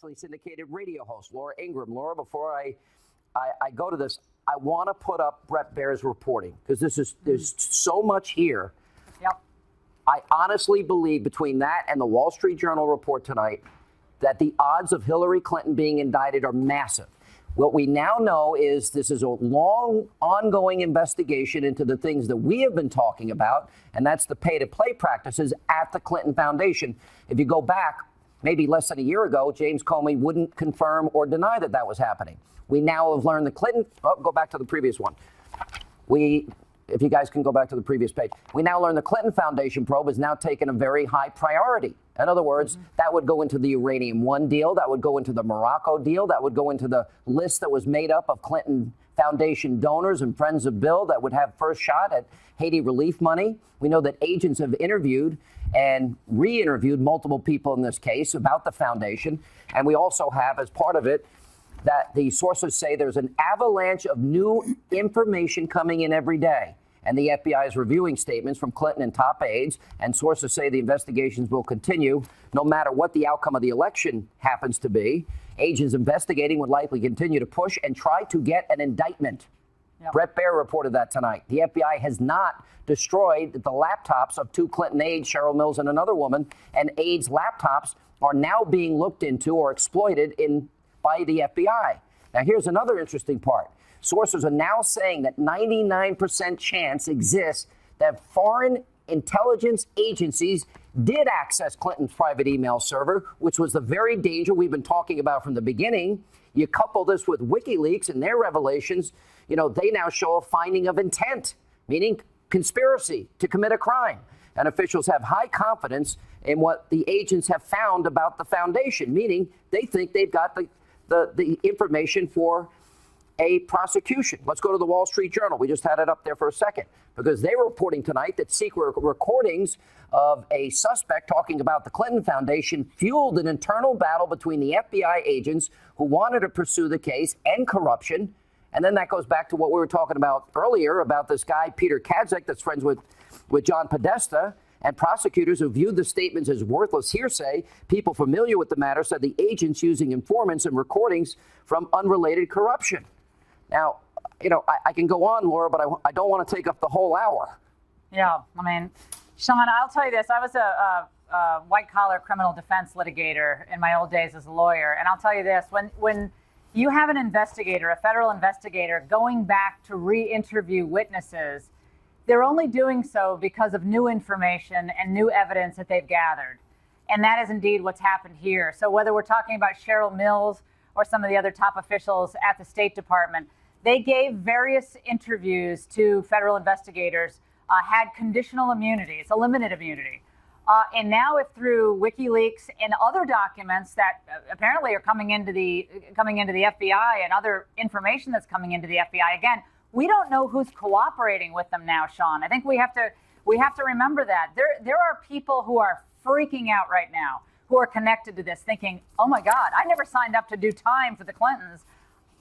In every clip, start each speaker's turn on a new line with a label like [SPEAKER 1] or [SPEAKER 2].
[SPEAKER 1] nationally syndicated radio host, Laura Ingraham. Laura, before I go to this, I want to put up Bret Baier's reporting because there's so much here.
[SPEAKER 2] Yep.
[SPEAKER 1] I honestly believe between that and the Wall Street Journal report tonight that the odds of Hillary Clinton being indicted are massive. What we now know is this is a long, ongoing investigation into the things that we have been talking about, and that's the pay-to-play practices at the Clinton Foundation. If you go back maybe less than a year ago, James Comey wouldn't confirm or deny that that was happening. We now have learned the Clinton, go back to the previous one. If you guys can go back to the previous page, we now learn the Clinton Foundation probe has now taken a very high priority. In other words, that would go into the Uranium One deal. That would go into the Morocco deal. That would go into the list that was made up of Clinton Foundation donors and friends of Bill that would have first shot at Haiti relief money. We know that agents have interviewed and re-interviewed multiple people in this case about the foundation. And we also have, as part of it, that the sources say there's an avalanche of new information coming in every day. And the FBI is reviewing statements from Clinton and top aides, and sources say the investigations will continue no matter what the outcome of the election happens to be. Agents investigating would likely continue to push and try to get an indictment. Yep. Bret Baier reported that tonight. The FBI has not destroyed the laptops of two Clinton aides, Cheryl Mills and another woman, and aides' laptops are now being looked into or exploited by the FBI. Now, here's another interesting part. Sources are now saying that 99% chance exists that foreign intelligence agencies did access Clinton's private email server, which was the very danger we've been talking about from the beginning. You couple this with WikiLeaks and their revelations, they now show a finding of intent, meaning conspiracy to commit a crime. And officials have high confidence in what the agents have found about the foundation, meaning they think they've got the information for a prosecution. Let's go to the Wall Street Journal. We just had it up there for a second because they were reporting tonight that secret recordings of a suspect talking about the Clinton Foundation fueled an internal battle between the FBI agents who wanted to pursue the case and corruption. And then that goes back to what we were talking about earlier about this guy, Peter Kadzak, that's friends with John Podesta. And prosecutors who viewed the statements as worthless hearsay, people familiar with the matter said the agents using informants and recordings from unrelated corruption. Now, I can go on, Laura, but I don't want to take up the whole hour.
[SPEAKER 2] Yeah, Sean, I'll tell you this. I was a white-collar criminal defense litigator in my old days as a lawyer. And I'll tell you this. When you have an investigator, a federal investigator, going back to re-interview witnesses, they're only doing so because of new information and new evidence that they've gathered. And that is indeed what's happened here. So whether we're talking about Cheryl Mills or some of the other top officials at the State Department, they gave various interviews to federal investigators, had conditional immunity. It's a limited immunity. And now if through WikiLeaks and other documents that apparently are coming into the FBI and other information that's coming into the FBI, again, we don't know who's cooperating with them now, Sean. I think we have to remember that. There are people who are freaking out right now who are connected to this thinking, oh, my God, I never signed up to do time for the Clintons.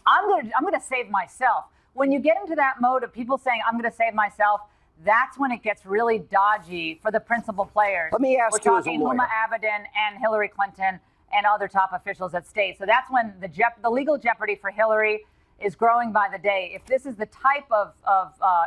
[SPEAKER 2] I'm going to save myself. When you get into that mode of people saying, I'm going to save myself, that's when it gets really dodgy for the principal players.
[SPEAKER 1] Let me ask you as a lawyer.
[SPEAKER 2] We're talking Huma Abedin and Hillary Clinton and other top officials at state. So that's when the legal jeopardy for Hillary is growing by the day, if this is the type of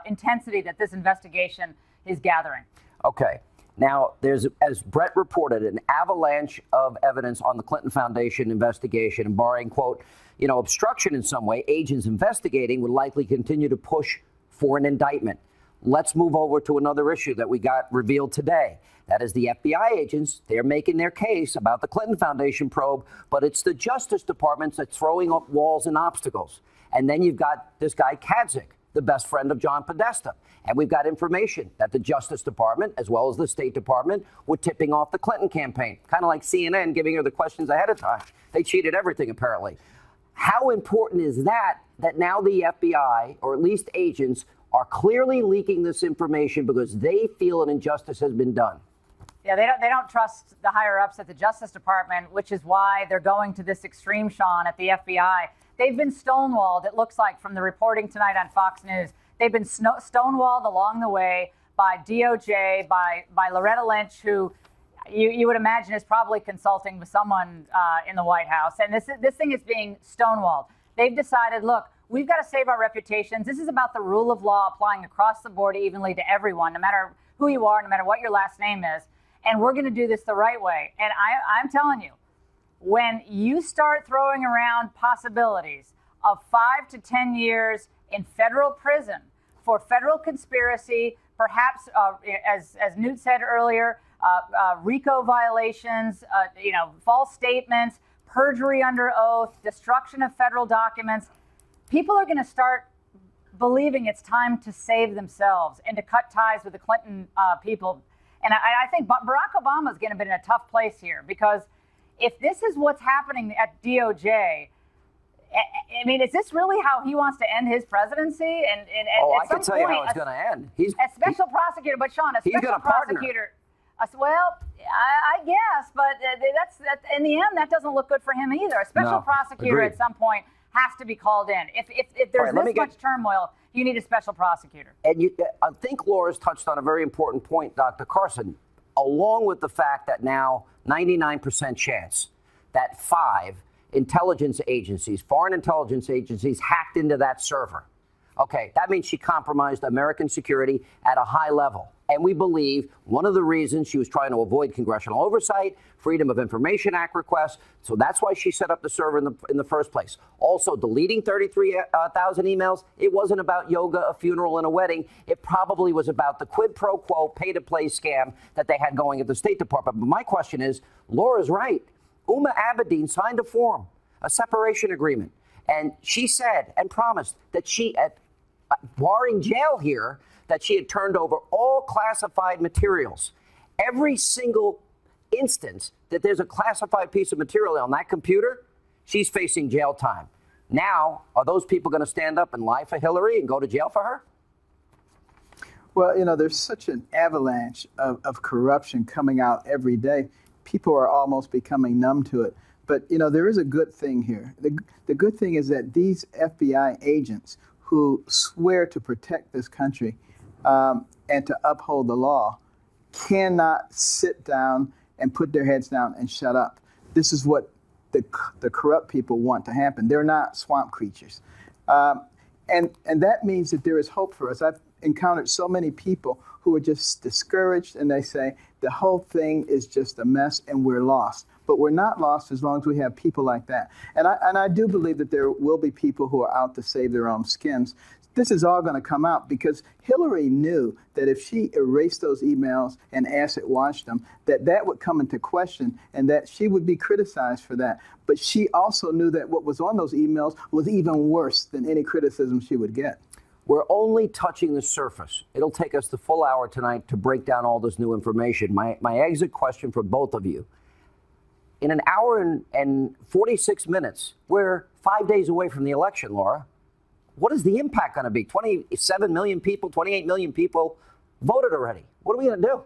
[SPEAKER 2] intensity that this investigation is gathering.
[SPEAKER 1] Okay. Now, there's, as Bret reported, an avalanche of evidence on the Clinton Foundation investigation, and barring, quote, obstruction in some way, agents investigating would likely continue to push for an indictment. Let's move over to another issue that we got revealed today. That is the FBI agents. They're making their case about the Clinton Foundation probe, but it's the Justice Department that's throwing up walls and obstacles. And then you've got this guy, Kadzak, the best friend of John Podesta. And we've got information that the Justice Department, as well as the State Department, were tipping off the Clinton campaign, kind of like CNN giving her the questions ahead of time. They cheated everything, apparently. How important is that now the FBI, or at least agents, are clearly leaking this information because they feel an injustice has been done?
[SPEAKER 2] Yeah, they don't trust the higher-ups at the Justice Department, which is why they're going to this extreme, Sean, at the FBI. They've been stonewalled, it looks like, from the reporting tonight on Fox News. They've been stonewalled along the way by DOJ, by Loretta Lynch, who you would imagine is probably consulting with someone in the White House. And this thing is being stonewalled. They've decided, look, we've got to save our reputations. This is about the rule of law applying across the board evenly to everyone, no matter who you are, no matter what your last name is. And we're going to do this the right way. And I'm telling you, when you start throwing around possibilities of 5 to 10 years in federal prison for federal conspiracy, perhaps, as Newt said earlier, RICO violations, false statements, perjury under oath, destruction of federal documents, people are going to start believing it's time to save themselves and to cut ties with the Clinton people. And I think Barack Obama is going to be in a tough place here, because if this is what's happening at DOJ, I mean, is this really how he wants to end his presidency? And
[SPEAKER 1] I can tell you how it's going to end. He's
[SPEAKER 2] a special prosecutor, but Sean, a special prosecutor. Well, I guess, but that's in the end, that doesn't look good for him either. A special prosecutor at some point has to be called in. If there's this much turmoil, you need a special prosecutor.
[SPEAKER 1] And I think Laura's touched on a very important point, Dr. Carson, along with the fact that now 99% chance that 5 intelligence agencies, foreign intelligence agencies, hacked into that server. Okay, that means she compromised American security at a high level. And we believe one of the reasons she was trying to avoid congressional oversight, Freedom of Information Act requests. So that's why she set up the server in the first place. Also, deleting 33,000 emails. It wasn't about yoga, a funeral, and a wedding. It probably was about the quid pro quo pay-to-play scam that they had going at the State Department. But my question is, Laura's right. Uma Abedin signed a form, a separation agreement. And she said and promised that she, barring jail here, that she had turned over all classified materials. Every single instance that there's a classified piece of material on that computer, she's facing jail time. Now, are those people going to stand up and lie for Hillary and go to jail for her?
[SPEAKER 3] Well, there's such an avalanche of corruption coming out every day. People are almost becoming numb to it. But, there is a good thing here. The good thing is that these FBI agents who swear to protect this country and to uphold the law cannot sit down and put their heads down and shut up. This is what the corrupt people want to happen. They're not swamp creatures. And that means that there is hope for us. I've encountered so many people who are just discouraged, and they say the whole thing is just a mess and we're lost. But we're not lost as long as we have people like that. And I do believe that there will be people who are out to save their own skins. This is all going to come out because Hillary knew that if she erased those emails and acid washed them, that would come into question and that she would be criticized for that. But she also knew that what was on those emails was even worse than any criticism she would get.
[SPEAKER 1] We're only touching the surface. It'll take us the full hour tonight to break down all this new information. My exit question for both of you. In an hour and 46 minutes, we're 5 days away from the election, Laura. What is the impact going to be? 27 million people, 28 million people voted already. What are we going to do?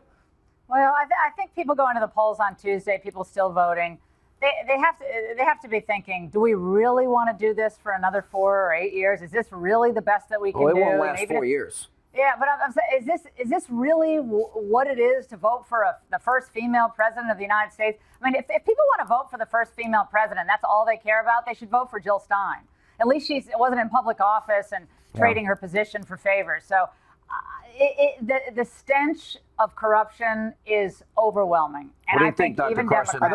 [SPEAKER 2] Well, I think people going to the polls on Tuesday, people still voting, they have to be thinking, do we really want to do this for another 4 or 8 years? Is this really the best that we can do?
[SPEAKER 1] It won't last 4 years.
[SPEAKER 2] Yeah, but I'm saying, is this really what it is to vote for the first female president of the United States? I mean, if people want to vote for the first female president, that's all they care about, they should vote for Jill Stein. At least she wasn't in public office and trading her position for favors. So the stench of corruption is overwhelming. And
[SPEAKER 1] what do you think, Dr. Carson?
[SPEAKER 3] I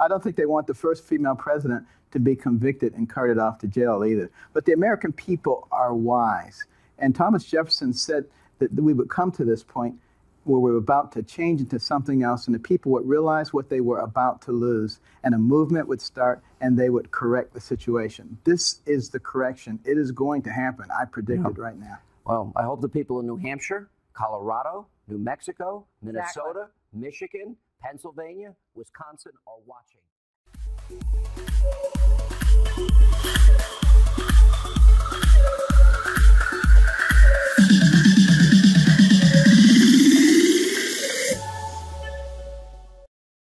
[SPEAKER 3] don't think they want the first female president to be convicted and carted off to jail either. But the American people are wise. And Thomas Jefferson said that we would come to this point where we were about to change into something else, and the people would realize what they were about to lose, and a movement would start, and they would correct the situation. This is the correction. It is going to happen. I predict it right now.
[SPEAKER 1] Well, I hope the people in New Hampshire, Colorado, New Mexico, Minnesota, Michigan, Pennsylvania, Wisconsin are watching.